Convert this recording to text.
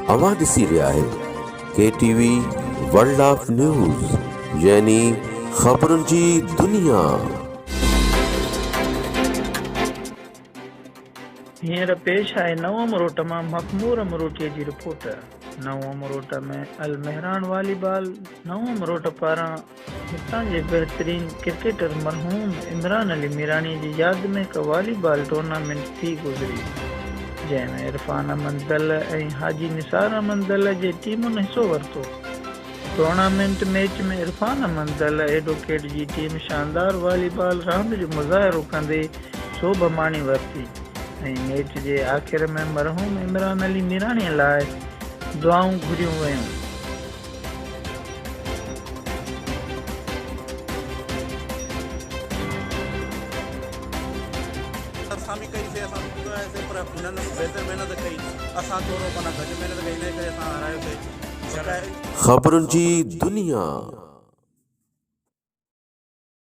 अवां ॾिसी रहिया आहियो KTV वर्ल्ड ऑफ न्यूज़ यानी ख़बरुनि जी दुनिया। हींअर पेश आहे नवों मरोट मां मखमूर मरोटीअ जी रिपोर्ट। नवों मरोट में अल मेहरान वॉलीबॉल नवों मरोट पारां हितां जे बहितरीन क्रिकेटर मरहूम इमरान अली मीरानी जी यादि में हिकु वॉलीबॉल टूर्नामेंट थी गुज़री, जंहिंमें इरफान अहमद दल ऐं हाजी निसार अहमद दल जे टीमुनि हिसो वरितो। टूर्नामेंट मैच में इरफान अहमद दल एडवोकेट जी टीम शानदार वॉलीबॉल रांदि जो मुज़ाहिरो कंदे शोभ माणी वरिती ऐं मैच जे आख़िर में मरहूम इमरान अली मीराणीअ लाइ दुआऊं घुरियूं वयूं। सामी कई से असां से पर उन्हनि बेहतर मेहनत कई, असां थोरो माना घटि मेहनत कई, इन करे असां हारायोसीं। ख़बरुनि जी दुनिया।